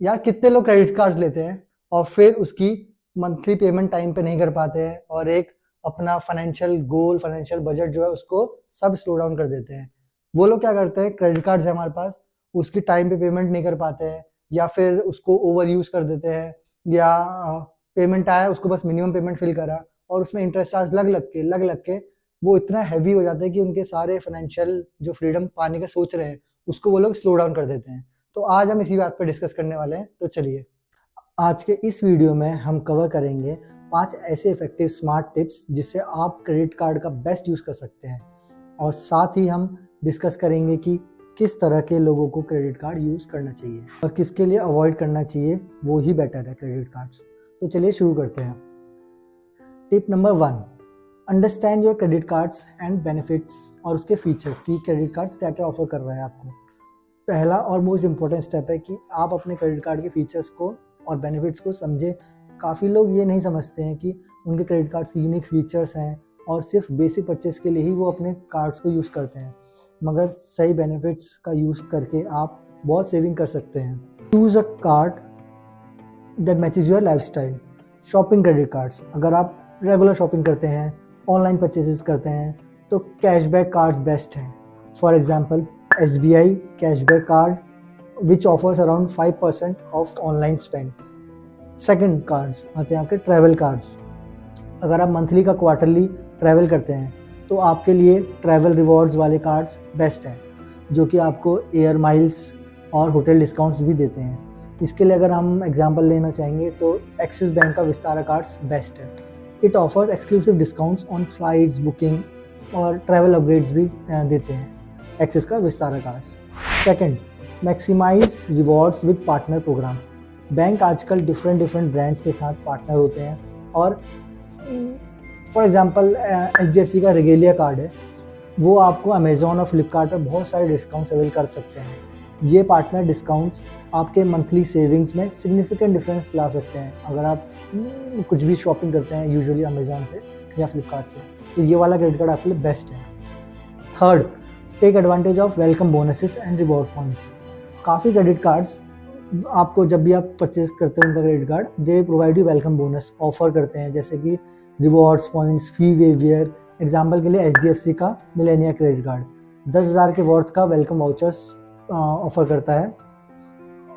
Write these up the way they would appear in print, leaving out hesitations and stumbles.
यार कितने लोग क्रेडिट कार्ड लेते हैं और फिर उसकी मंथली पेमेंट टाइम पे नहीं कर पाते हैं और एक अपना फाइनेंशियल गोल, फाइनेंशियल बजट जो है उसको सब स्लो डाउन कर देते हैं। वो लोग क्या करते हैं, क्रेडिट कार्ड्स है हमारे पास, उसकी टाइम पे पेमेंट नहीं कर पाते हैं या फिर उसको ओवर यूज कर देते हैं, या पेमेंट आया उसको बस मिनिमम पेमेंट फिल करा और उसमें इंटरेस्ट चार्ज लग लग के वो इतना हैवी हो जाता है कि उनके सारे फाइनेंशियल जो फ्रीडम पाने का सोच रहे हैं उसको वो लोग स्लो डाउन कर देते हैं। तो आज हम इसी बात पर डिस्कस करने वाले हैं, तो चलिए। आज के इस वीडियो में हम कवर करेंगे 5 ऐसे इफेक्टिव स्मार्ट टिप्स जिससे आप क्रेडिट कार्ड का बेस्ट यूज़ कर सकते हैं, और साथ ही हम डिस्कस करेंगे कि किस तरह के लोगों को क्रेडिट कार्ड यूज़ करना चाहिए और किसके लिए अवॉइड करना चाहिए, वो ही बेटर है क्रेडिट कार्ड्स। तो चलिए शुरू करते हैं। Tip number 1, understand your credit cards and benefits और उसके फीचर्स की क्रेडिट कार्ड्स क्या क्या ऑफर कर रहा है आपको। पहला और मोस्ट इम्पोर्टेंट स्टेप है कि आप अपने क्रेडिट कार्ड के फीचर्स को और बेनिफिट्स को समझें। काफ़ी लोग ये नहीं समझते हैं कि उनके क्रेडिट कार्ड्स के यूनिक फीचर्स हैं और सिर्फ बेसिक परचेस के लिए ही वो अपने कार्ड्स को यूज़ करते हैं, मगर सही बेनिफिट्स का यूज़ करके आप बहुत सेविंग कर सकते हैं। Choose a card that matches your lifestyle. Shopping credit cards, अगर आप रेगुलर शॉपिंग करते हैं, ऑनलाइन परचेजेस करते हैं, तो कैशबैक कार्ड्स बेस्ट हैं। For example SBI cashback card which offers around 5% of online spend. Second cards आते हैं आपके ट्रैवल कार्ड्स। अगर आप मंथली का क्वार्टरली ट्रैवल करते हैं तो आपके लिए ट्रैवल रिवॉर्ड्स वाले कार्ड्स बेस्ट हैं, जो कि आपको एयर माइल्स और होटल डिस्काउंट्स भी देते हैं। इसके लिए अगर हम एग्जांपल लेना चाहेंगे तो एक्सिस बैंक का विस्तारा कार्ड्स बेस्ट है। It offers exclusive discounts on flights booking और ट्रैवल अपग्रेड्स भी देते हैं एक्सिस का Vistara cards. Second, maximise rewards with partner programme. Bank आजकल डिफरेंट ब्रांड्स के साथ पार्टनर होते हैं और फॉर एग्जांपल HDFC का रेगेलिया कार्ड है, वो आपको अमेज़ॉन और फ्लिपकार्ट पर बहुत सारे डिस्काउंट्स अवेल कर सकते हैं। ये पार्टनर डिस्काउंट्स आपके मंथली सेविंग्स में सिग्निफिकेंट डिफरेंस ला सकते हैं अगर आप कुछ भी शॉपिंग करते हैं यूजुअली अमेज़ॉन से या फ्लिपकार्ट से, तो ये वाला क्रेडिट कार्ड आपके लिए बेस्ट है। Third, take advantage of welcome bonuses and reward points. काफ़ी क्रेडिट कार्ड्स आपको जब भी आप परचेज करते हैं उनका credit card, they provide you welcome bonus offer करते हैं, जैसे कि rewards points, fee waiver. Example के लिए HDFC का मिलेनिया क्रेडिट कार्ड 10,000 के वर्थ का वेलकम वाउचर्स ऑफर करता है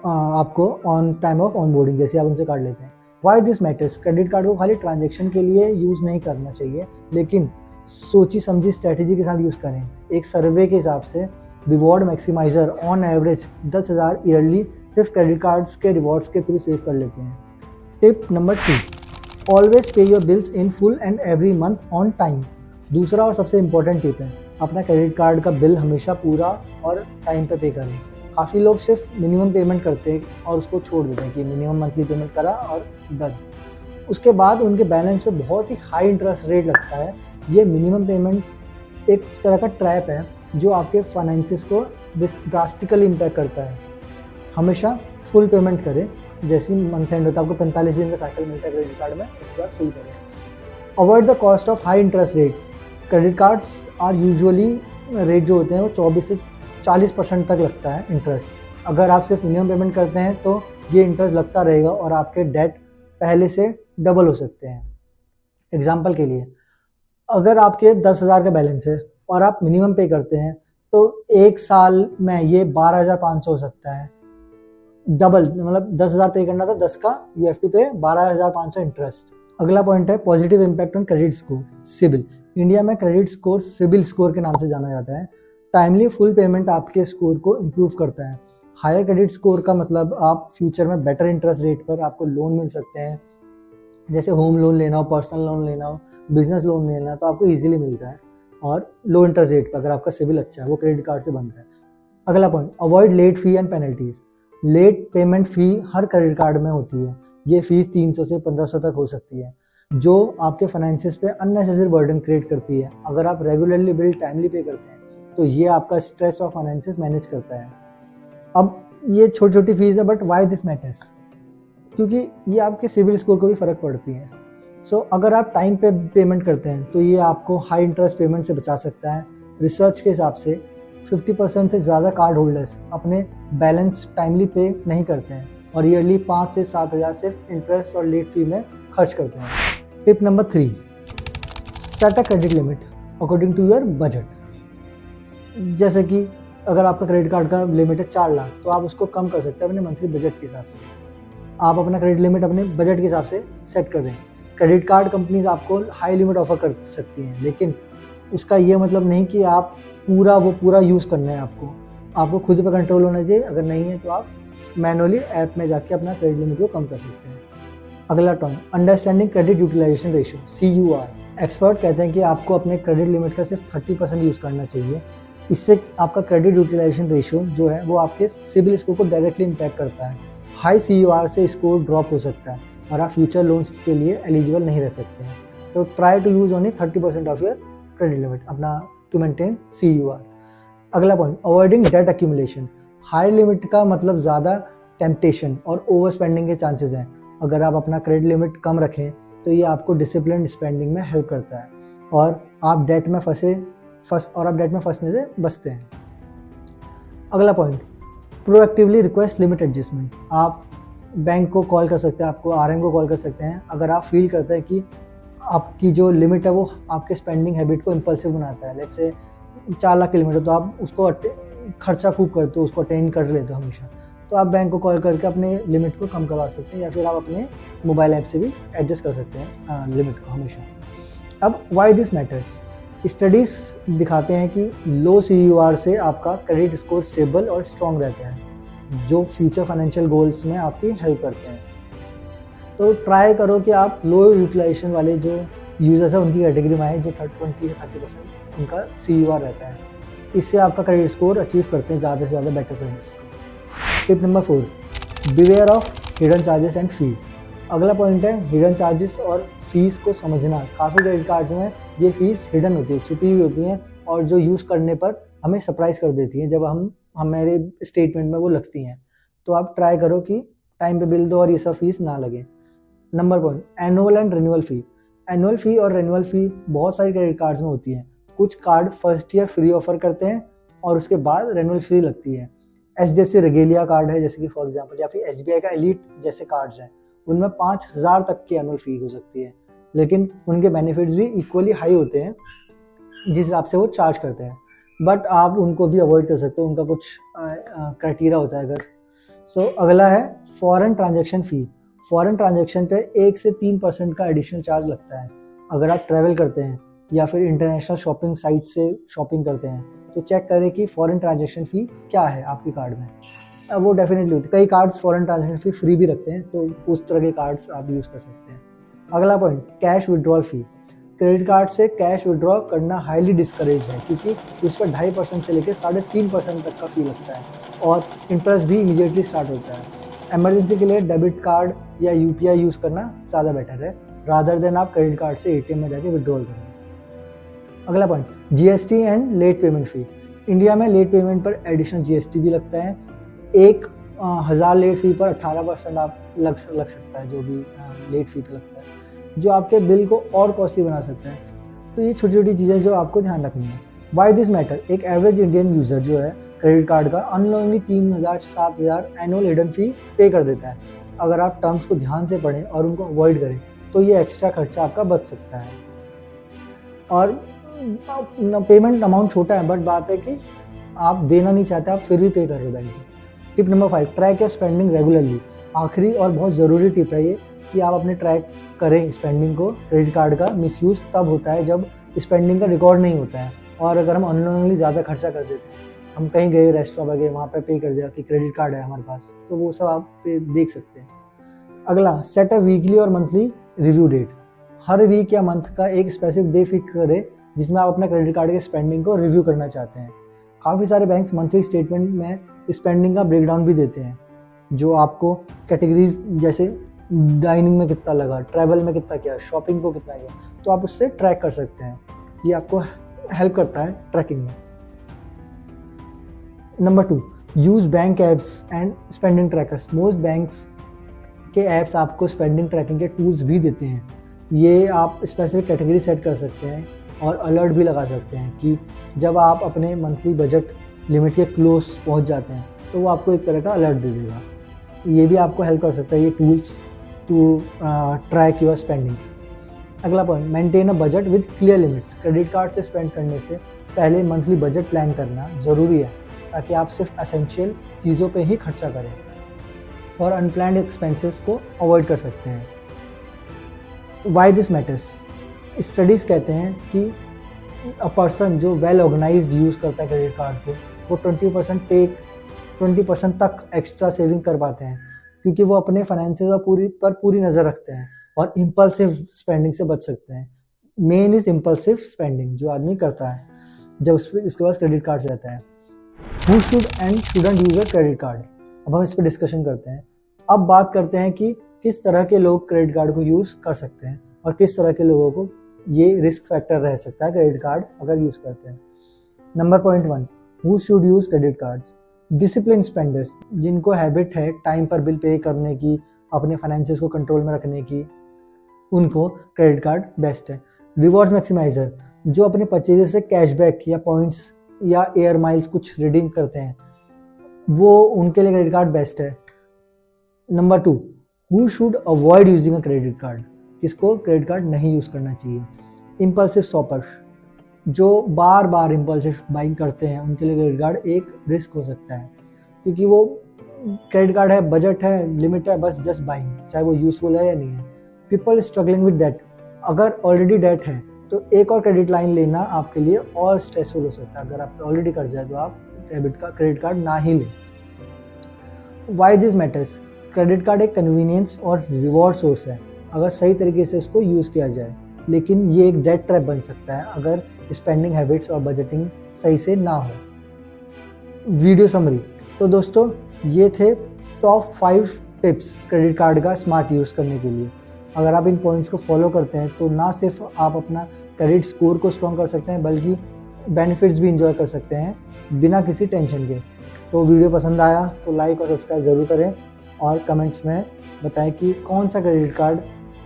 आपको ऑन टाइम ऑफ ऑनबोर्डिंग, जैसे आप उनसे कार्ड लेते हैं। Why this matters, credit card को खाली ट्रांजेक्शन के लिए यूज़ नहीं करना चाहिए, लेकिन सोची समझी स्ट्रैटेजी के साथ यूज़ करें। एक सर्वे के हिसाब से reward maximiser on average 10,000 yearly सिर्फ क्रेडिट कार्ड्स के रिवॉर्ड्स के थ्रू सेव कर लेते हैं। टिप नंबर 2, ऑलवेज पे your bills in full and every month on time. दूसरा और सबसे इम्पोर्टेंट टिप है, अपना क्रेडिट कार्ड का बिल हमेशा पूरा और टाइम पे करें। काफ़ी लोग सिर्फ मिनिमम पेमेंट करते हैं और उसको छोड़ देते हैं कि मिनिमम मंथली पेमेंट करा और डन। उसके बाद उनके बैलेंस पे बहुत ही हाई इंटरेस्ट रेट लगता है। ये मिनिमम पेमेंट एक तरह का ट्रैप है जो आपके फाइनेंसिस को ड्रास्टिकली इम्पैक्ट करता है। हमेशा फुल पेमेंट करें, जैसे मंथ एंड होता है आपको 45 दिन का साइकिल मिलता है क्रेडिट कार्ड में, उसके बाद फुल करें। Avoid the cost of high interest rates. Credit cards are usually rate जो होते हैं वो 24 से 40% तक लगता है इंटरेस्ट। अगर आप सिर्फ मिनिमम पेमेंट करते हैं तो ये इंटरेस्ट लगता रहेगा और आपके डेट पहले से डबल हो सकते हैं। एग्जाम्पल के लिए, अगर आपके 10,000 का बैलेंस है और आप मिनिमम पे करते हैं तो एक साल में ये 12,500 हो सकता है। डबल, मतलब 10,000 पे करना था, 10 का यू हैव टू पे 12,500 इंटरेस्ट। अगला पॉइंट है positive impact on credit score, CIBIL. India में क्रेडिट स्कोर सिबिल स्कोर के नाम से जाना जाता है। टाइमली फुल पेमेंट आपके स्कोर को इम्प्रूव करता है। हायर क्रेडिट स्कोर का मतलब आप फ्यूचर में बेटर इंटरेस्ट रेट पर आपको लोन मिल सकते हैं, जैसे होम लोन लेना हो, पर्सनल लोन लेना हो, बिजनेस लोन लेना हो, तो आपको इजीली मिलता है और लो इंटरेस्ट रेट पर। अगर आपका सिबिल अच्छा है वो क्रेडिट कार्ड से बनता है। अगला point, avoid late fee and penalties. Late payment fee हर क्रेडिट कार्ड में होती है। ये फीस 300 से 1500 तक हो सकती है, जो आपके फाइनेंसिस पे अननेसेसरी बर्डन क्रिएट करती है। अगर आप रेगुलरली बिल टाइमली पे करते हैं तो ये आपका स्ट्रेस और फाइनेंसिस मैनेज करता है। अब ये छोटी छोटी फीस है, बट वाई दिस मैटर्स, क्योंकि ये आपके सिबिल स्कोर को भी फ़र्क पड़ती है। सो अगर आप टाइम पे पेमेंट करते हैं तो ये आपको हाई इंटरेस्ट पेमेंट से बचा सकता है। रिसर्च के हिसाब से 50% से ज़्यादा कार्ड होल्डर्स अपने बैलेंस टाइमली पे नहीं करते हैं और ईयरली 5 से 7 हज़ार सिर्फ इंटरेस्ट और लेट फी में खर्च करते हैं। Tip number 3, set a credit limit according to your budget. जैसे कि अगर आपका क्रेडिट कार्ड का लिमिट है 4 लाख, तो आप उसको कम कर सकते हैं अपने मंथली बजट के हिसाब से। आप अपना क्रेडिट लिमिट अपने बजट के हिसाब से सेट कर दें। क्रेडिट कार्ड कंपनीज आपको हाई लिमिट ऑफर कर सकती हैं, लेकिन उसका ये मतलब नहीं कि आप पूरा यूज़ करना है। आपको खुद पे कंट्रोल होना चाहिए। अगर नहीं है तो आप मैनुअली ऐप में जाके अपना क्रेडिट लिमिट को कम कर सकते हैं। अगला topic, understanding credit utilisation ratio, CUR। Expert कहते हैं कि आपको अपने क्रेडिट लिमिट का सिर्फ 30% यूज़ करना चाहिए। इससे आपका क्रेडिट यूटिलाइजेशन रेशियो जो है वो आपके सिबिल स्कोर को डायरेक्टली इम्पैक्ट करता है। हाई CUR से स्कोर ड्रॉप हो सकता है और आप फ्यूचर लोन्स के लिए एलिजिबल नहीं रह सकते हैं। तो try to use only 30% of your credit limit अपना टू मेंटेन CUR। अगला point, avoiding debt accumulation. High limit का मतलब ज़्यादा टेम्पटेशन और ओवर स्पेंडिंग के चांसेस हैं। अगर आप अपना क्रेडिट लिमिट कम रखें तो ये आपको डिसिप्लिन स्पेंडिंग में हेल्प करता है और आप डेट में फंसने से बचते हैं। अगला point, proactively request limit adjustment. आप बैंक को कॉल कर सकते हैं, आपको RM को कॉल कर सकते हैं अगर आप फील करते हैं कि आपकी जो लिमिट है वो आपके स्पेंडिंग हैबिट को इम्पल्सिव बनाता है। लेट्स से 4 लाख की लिमिट है तो आप उसको खर्चा खूब करते हो, उसको अटेन कर लेते हो हमेशा, तो आप बैंक को कॉल करके अपने लिमिट को कम करवा सकते हैं या फिर आप अपने मोबाइल ऐप से भी एडजस्ट कर सकते हैं लिमिट को हमेशा। अब वाई दिस मैटर्स, स्टडीज़ दिखाते हैं कि लो CUR से आपका क्रेडिट स्कोर स्टेबल और स्ट्रॉन्ग रहता है, जो फ्यूचर फाइनेंशियल गोल्स में आपकी हेल्प करते हैं। तो ट्राई करो कि आप लो यूटिलाइजेशन वाले जो यूजर्स हैं उनकी कैटेगरी में आए, जो 20 से 30% उनका CUR रहता है। इससे आपका क्रेडिट स्कोर अचीव करते हैं ज़्यादा से ज़्यादा better credit score. Tip number 4, beware of hidden charges and fees. अगला पॉइंट है हिडन चार्जेस और फीस को समझना। काफ़ी क्रेडिट कार्ड्स में ये फीस हिडन होती है, छुपी हुई होती हैं और जो यूज़ करने पर हमें सरप्राइज़ कर देती हैं जब हमारे स्टेटमेंट में वो लगती हैं। तो आप ट्राई करो कि टाइम पे बिल दो और ये सब फीस ना लगे। Number point, annual and renewal fee. Annual fee और रिन्यूअल फ़ी बहुत सारी क्रेडिट कार्ड्स में होती है। कुछ card first year free offer करते हैं और उसके बाद रिन्यूअल फ़ी लगती है। HDFC रेगेलिया कार्ड है जैसे कि फॉर एग्जांपल, या फिर SBI का एलीट जैसे कार्ड्स हैं, उनमें 5,000 तक की एनुअल फ़ी हो सकती है, लेकिन उनके बेनिफिट्स भी इक्वली हाई होते हैं जिस हिसाब से वो चार्ज करते हैं। बट आप उनको भी अवॉइड कर सकते हो, उनका कुछ क्राइटेरिया होता है अगर। अगला है फॉरेन ट्रांजैक्शन फ़ी। फॉरेन ट्रांजैक्शन पे 1 से 3% का एडिशनल चार्ज लगता है अगर आप ट्रैवल करते हैं या फिर इंटरनेशनल शॉपिंग साइट से शॉपिंग करते हैं। तो चेक करें कि फॉरेन ट्रांजैक्शन फ़ी क्या है आपकी कार्ड में। वो डेफिनेटली होती है, कई कार्ड्स फॉरेन ट्रांजैक्शन फ़ी फ्री भी रखते हैं, तो उस तरह के कार्ड्स आप यूज़ कर सकते हैं। अगला पॉइंट, कैश विड्रॉल फ़ी। क्रेडिट कार्ड से कैश विड्रॉ करना हाईली डिस्करेज है क्योंकि उस पर 2.5% से लेकर 3.5% तक का फ़ी लगता है और इंटरेस्ट भी इमीडिएटली स्टार्ट होता है। इमरजेंसी के लिए डेबिट कार्ड या UPI यूज़ करना ज़्यादा बेटर है रादर देन आप क्रेडिट कार्ड से ATM में जाके विड्रॉल करें। अगला point, GST and let payment fee. India में लेट पेमेंट पर एडिशनल GST भी लगता है। 1,000 लेट फ़ी पर 18% आप लग सकता है, जो भी लेट फ़ी पर लगता है, जो आपके बिल को और कॉस्टली बना सकता है। तो ये छोटी छोटी चीज़ें जो आपको ध्यान रखनी है। वाई दिस मैटर, एक एवरेज इंडियन यूज़र जो है क्रेडिट कार्ड का अननोइंगली 3,000 से 7,000 एनुअल हिडन फ़ी पे कर देता है। अगर आप टर्म्स को ध्यान से पढ़ें और उनको अवॉइड करें तो ये एक्स्ट्रा खर्चा आपका बच सकता है। और पेमेंट अमाउंट छोटा है, बट बात है कि आप देना नहीं चाहते, आप फिर भी पे कर रहे हो बैंक को। Tip number 5, track your spending regularly. आखिरी और बहुत ज़रूरी टिप है ये कि आप अपने ट्रैक करें स्पेंडिंग को। क्रेडिट कार्ड का मिसयूज़ तब होता है जब स्पेंडिंग का रिकॉर्ड नहीं होता है और अगर हम अननोइंगली ज़्यादा खर्चा कर देते हैं। हम कहीं गए, रेस्टोरेंट में गए, वहाँ पे कर दिया कि क्रेडिट कार्ड है हमारे पास, तो वो सब आप पे देख सकते हैं। अगला, सेट अ वीकली और मंथली रिव्यू डेट। हर वीक या मंथ का एक स्पेसिफिक डे फिक्स करें जिसमें आप अपने क्रेडिट कार्ड के स्पेंडिंग को रिव्यू करना चाहते हैं। काफ़ी सारे बैंक्स मंथली स्टेटमेंट में स्पेंडिंग का ब्रेकडाउन भी देते हैं, जो आपको कैटेगरीज जैसे डाइनिंग में कितना लगा, ट्रैवल में कितना किया, शॉपिंग को कितना किया, तो आप उससे ट्रैक कर सकते हैं। ये आपको हेल्प करता है ट्रैकिंग में। Number 2, use bank apps and spending trackers. Most banks के ऐप्स आपको स्पेंडिंग ट्रैकिंग के टूल्स भी देते हैं। ये आप स्पेसिफिक कैटेगरी सेट कर सकते हैं और अलर्ट भी लगा सकते हैं कि जब आप अपने मंथली बजट लिमिट के क्लोज पहुंच जाते हैं तो वो आपको एक तरह का अलर्ट दे देगा। ये भी आपको हेल्प कर सकता है, ये tools to track your spendings. अगला point, maintain a budget with clear limits. Credit card से स्पेंड करने से पहले मंथली बजट प्लान करना ज़रूरी है, ताकि आप सिर्फ एसेंशियल चीज़ों पे ही खर्चा करें और अनप्लान्ड एक्सपेंसेस को अवॉइड कर सकते हैं। वाई दिस मैटर्स, स्टडीज़ कहते हैं कि अ पर्सन जो वेल ऑर्गेनाइज्ड यूज़ करता है क्रेडिट कार्ड को, वो 20% तक एक्स्ट्रा सेविंग कर पाते हैं, क्योंकि वो अपने फाइनेंसेस पर पूरी नज़र रखते हैं और इम्पल्सिव स्पेंडिंग से बच सकते हैं। मेन इज इम्पल्सिव स्पेंडिंग, जो आदमी करता है जब उसके पास क्रेडिट कार्ड रहता है। Who should and shouldn't use a credit card, अब हम इस पर डिस्कशन करते हैं। अब बात करते हैं कि किस तरह के लोग क्रेडिट कार्ड को यूज़ कर सकते हैं और किस तरह के लोगों को ये रिस्क फैक्टर रह सकता है क्रेडिट कार्ड अगर यूज़ करते हैं। Number point 1, who should use credit cards. Discipline spenders, जिनको हैबिट है टाइम पर बिल पे करने की, अपने फाइनेंसेस को कंट्रोल में रखने की, उनको क्रेडिट कार्ड बेस्ट है। रिवॉर्ड मैक्सिमाइजर, जो अपने परचेज से कैशबैक या पॉइंट्स या एयर माइल्स कुछ रिडीम करते हैं, वो उनके लिए क्रेडिट कार्ड बेस्ट है। Number 2, who should avoid using a credit card, किसको क्रेडिट कार्ड नहीं यूज़ करना चाहिए। इम्पल्सिव शॉपर्स, जो बार बार इम्पल्सिव बाइंग करते हैं, उनके लिए क्रेडिट कार्ड एक रिस्क हो सकता है, क्योंकि वो क्रेडिट कार्ड है, बजट है, लिमिट है, बस जस्ट बाइंग, चाहे वो यूजफुल है या नहीं है। पीपल स्ट्रगलिंग विद डेट, अगर ऑलरेडी डेट है तो एक और क्रेडिट लाइन लेना आपके लिए और स्ट्रेसफुल हो सकता है। अगर आप ऑलरेडी कर जाए तो आप क्रेडिट कार्ड ना ही लें। Why this matters, credit card एक कन्वीनियंस और रिवॉर्ड सोर्स है अगर सही तरीके से इसको यूज़ किया जाए, लेकिन ये एक डेट ट्रैप बन सकता है अगर स्पेंडिंग हैबिट्स और बजटिंग सही से ना हो। वीडियो समरी, तो दोस्तों ये थे टॉप 5 टिप्स क्रेडिट कार्ड का स्मार्ट यूज़ करने के लिए। अगर आप इन पॉइंट्स को फॉलो करते हैं तो ना सिर्फ आप अपना क्रेडिट स्कोर को स्ट्रॉन्ग कर सकते हैं, बल्कि बेनिफिट्स भी इंजॉय कर सकते हैं बिना किसी टेंशन के। तो वीडियो पसंद आया तो लाइक और सब्सक्राइब ज़रूर करें और कमेंट्स में बताएं कि कौन सा क्रेडिट कार्ड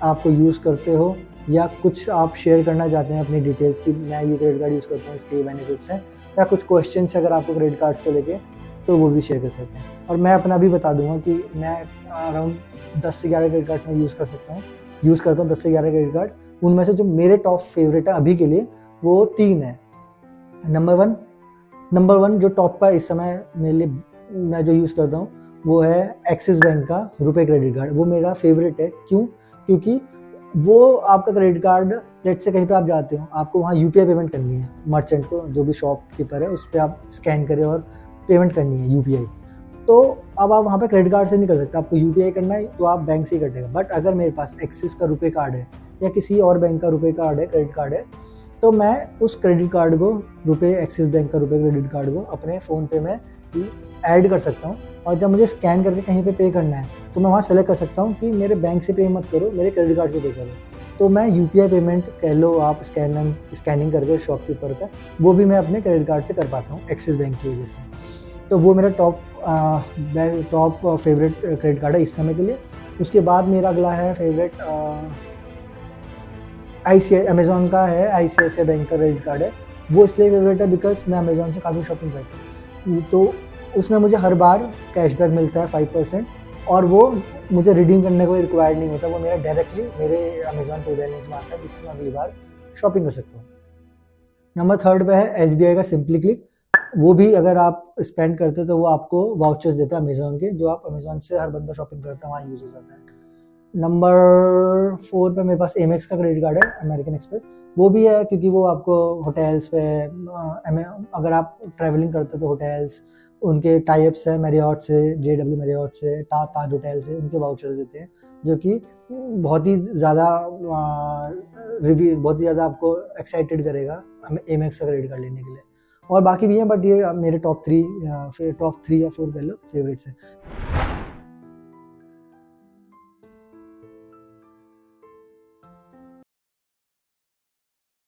आपको यूज़ करते हो, या कुछ आप शेयर करना चाहते हैं अपनी डिटेल्स की, मैं ये क्रेडिट कार्ड यूज़ करता हूँ, इसके ये बेनिफिट्स हैं, या कुछ क्वेश्चंस अगर आपको क्रेडिट कार्ड्स को लेके, तो वो भी शेयर कर सकते हैं। और मैं अपना भी बता दूंगा कि मैं अराउंड 10 से 11 क्रेडिट कार्ड्स में यूज़ करता हूँ 10 से 11 क्रेडिट कार्ड। उनमें से जो मेरे टॉप फेवरेट है अभी के लिए वो 3 है। नंबर वन जो टॉप पर इस समय मेरे लिए मैं जो यूज़ करता हूँ वो है एक्सिस बैंक का रुपए क्रेडिट कार्ड। वो मेरा फेवरेट है। क्यों? क्योंकि वो आपका क्रेडिट कार्ड, लेट से कहीं पे आप जाते हो, आपको वहाँ यूपीआई पेमेंट करनी है मर्चेंट को, जो भी शॉपकीपर है उस पर आप स्कैन करें और पेमेंट करनी है यूपीआई। तो अब आप वहाँ पे क्रेडिट कार्ड से नहीं कर सकते, आपको यूपीआई करना है तो आप बैंक से ही कटेगा। बट अगर मेरे पास एक्सिस का रुपए कार्ड है या किसी और बैंक का रुपए कार्ड है, क्रेडिट कार्ड है, तो मैं उस क्रेडिट कार्ड को, एक्सिस बैंक का रुपए क्रेडिट कार्ड को अपने फ़ोन पे में ऐड कर सकता हूँ। और जब मुझे स्कैन करके कहीं पे पेड है तो मैं वहाँ सेलेक्ट कर सकता हूँ कि मेरे बैंक से पे मत करो, मेरे क्रेडिट कार्ड से पे करो। तो मैं यूपीआई पेमेंट कह लो आप स्कैनिंग करके शॉपकीपर का, वो भी मैं अपने क्रेडिट कार्ड से कर पाता हूँ एक्सिस बैंक की वजह से। तो वो मेरा टॉप फेवरेट क्रेडिट कार्ड है इस समय के लिए। उसके बाद मेरा अगला है फेवरेट अमेज़ॉन का है, ICICI बैंक का क्रेडिट कार्ड है। वो इसलिए फेवरेट है बिकॉज मैं अमेज़ॉन से काफ़ी शॉपिंग करता हूँ, तो उसमें मुझे हर बार कैशबैक मिलता है 5%, और वो मुझे रिडीम करने को रिक्वायर्ड नहीं होता। वो मेरा डायरेक्टली मेरे अमेज़ॉन पे बैलेंस में आता है, जिससे मैं अगली बार शॉपिंग कर सकता हूँ। नंबर 3 पे है SBI का सिंपली क्लिक। वो भी अगर आप स्पेंड करते हो तो वो आपको वाउचर्स देता है अमेज़ॉन के, जो आप अमेज़ॉन से हर बंदा शॉपिंग करता है वहाँ यूज़ हो जाता है। नंबर 4 पे मेरे पास Amex का क्रेडिट कार्ड है, अमेरिकन एक्सप्रेस। वो भी है क्योंकि वो आपको होटल्स पे, अगर आप ट्रैवलिंग करते हो तो होटल्स, उनके टाइप्स है मैरियट से, JW मैरियट से, ताज होटल से, उनके वाउचर्स देते हैं, जो कि बहुत ही ज़्यादा आपको एक्साइटेड करेगा Amex का क्रेडिट कार्ड लेने के लिए। और बाकी भी हैं, बट ये मेरे टॉप 3 या 4 कह लो फेवरेट्स हैं।